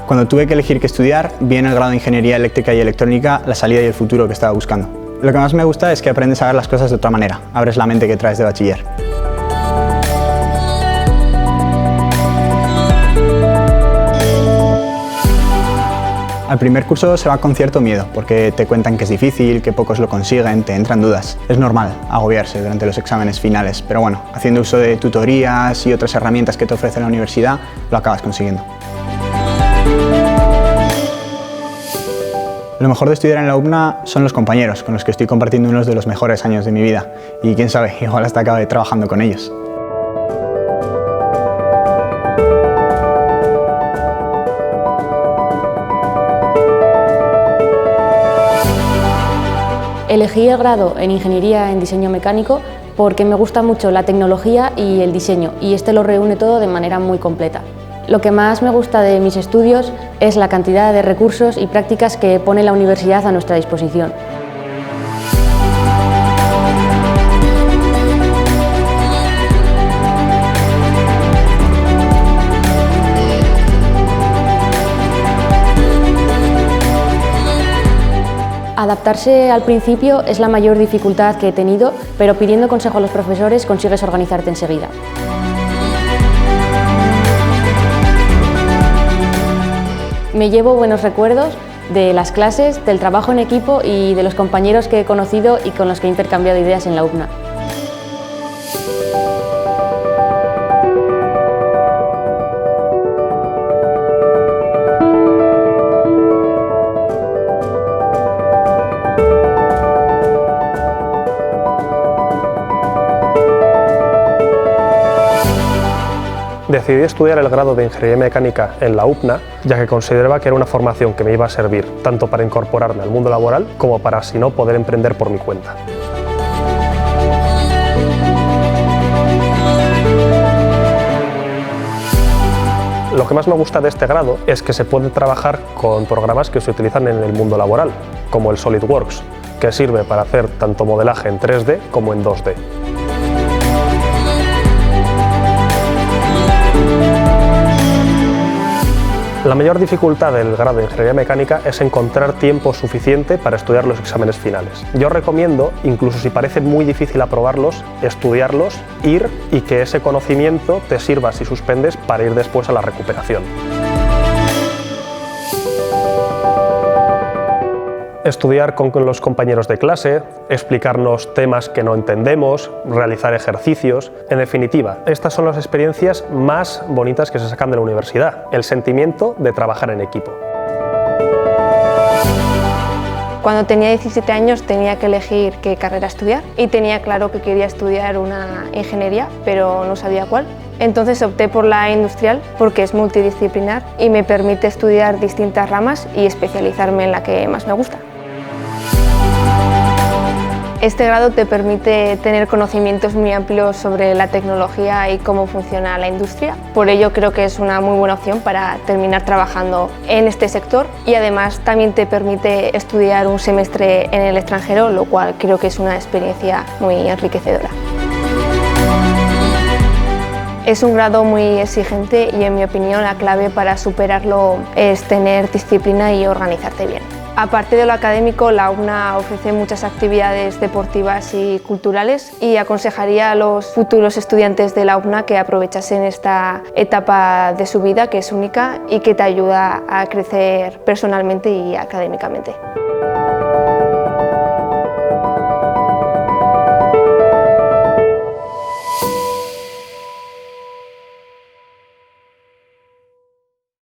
Cuando tuve que elegir qué estudiar, vi en el grado de Ingeniería Eléctrica y Electrónica la salida y el futuro que estaba buscando. Lo que más me gusta es que aprendes a ver las cosas de otra manera, abres la mente que traes de bachiller. Al primer curso se va con cierto miedo, porque te cuentan que es difícil, que pocos lo consiguen, te entran dudas. Es normal agobiarse durante los exámenes finales, pero bueno, haciendo uso de tutorías y otras herramientas que te ofrece la universidad, lo acabas consiguiendo. Lo mejor de estudiar en la UPNA son los compañeros, con los que estoy compartiendo unos de los mejores años de mi vida. Y quién sabe, igual hasta acabe trabajando con ellos. Elegí el grado en Ingeniería en Diseño Mecánico porque me gusta mucho la tecnología y el diseño, y este lo reúne todo de manera muy completa. Lo que más me gusta de mis estudios es la cantidad de recursos y prácticas que pone la universidad a nuestra disposición. Adaptarse al principio es la mayor dificultad que he tenido, pero pidiendo consejo a los profesores consigues organizarte enseguida. Me llevo buenos recuerdos de las clases, del trabajo en equipo y de los compañeros que he conocido y con los que he intercambiado ideas en la UPNA. Decidí estudiar el grado de Ingeniería Mecánica en la UPNA, ya que consideraba que era una formación que me iba a servir tanto para incorporarme al mundo laboral como para, si no, poder emprender por mi cuenta. Lo que más me gusta de este grado es que se puede trabajar con programas que se utilizan en el mundo laboral, como el SolidWorks, que sirve para hacer tanto modelaje en 3D como en 2D. La mayor dificultad del grado de Ingeniería Mecánica es encontrar tiempo suficiente para estudiar los exámenes finales. Yo recomiendo, incluso si parece muy difícil aprobarlos, estudiarlos, ir y que ese conocimiento te sirva, si suspendes, para ir después a la recuperación. Estudiar con los compañeros de clase, explicarnos temas que no entendemos, realizar ejercicios. En definitiva, estas son las experiencias más bonitas que se sacan de la universidad, el sentimiento de trabajar en equipo. Cuando tenía 17 años tenía que elegir qué carrera estudiar y tenía claro que quería estudiar una ingeniería, pero no sabía cuál. Entonces opté por la industrial porque es multidisciplinar y me permite estudiar distintas ramas y especializarme en la que más me gusta. Este grado te permite tener conocimientos muy amplios sobre la tecnología y cómo funciona la industria. Por ello creo que es una muy buena opción para terminar trabajando en este sector, y además también te permite estudiar un semestre en el extranjero, lo cual creo que es una experiencia muy enriquecedora. Es un grado muy exigente y, en mi opinión, la clave para superarlo es tener disciplina y organizarte bien. Aparte de lo académico, la UPNA ofrece muchas actividades deportivas y culturales, y aconsejaría a los futuros estudiantes de la UPNA que aprovechasen esta etapa de su vida, que es única y que te ayuda a crecer personalmente y académicamente.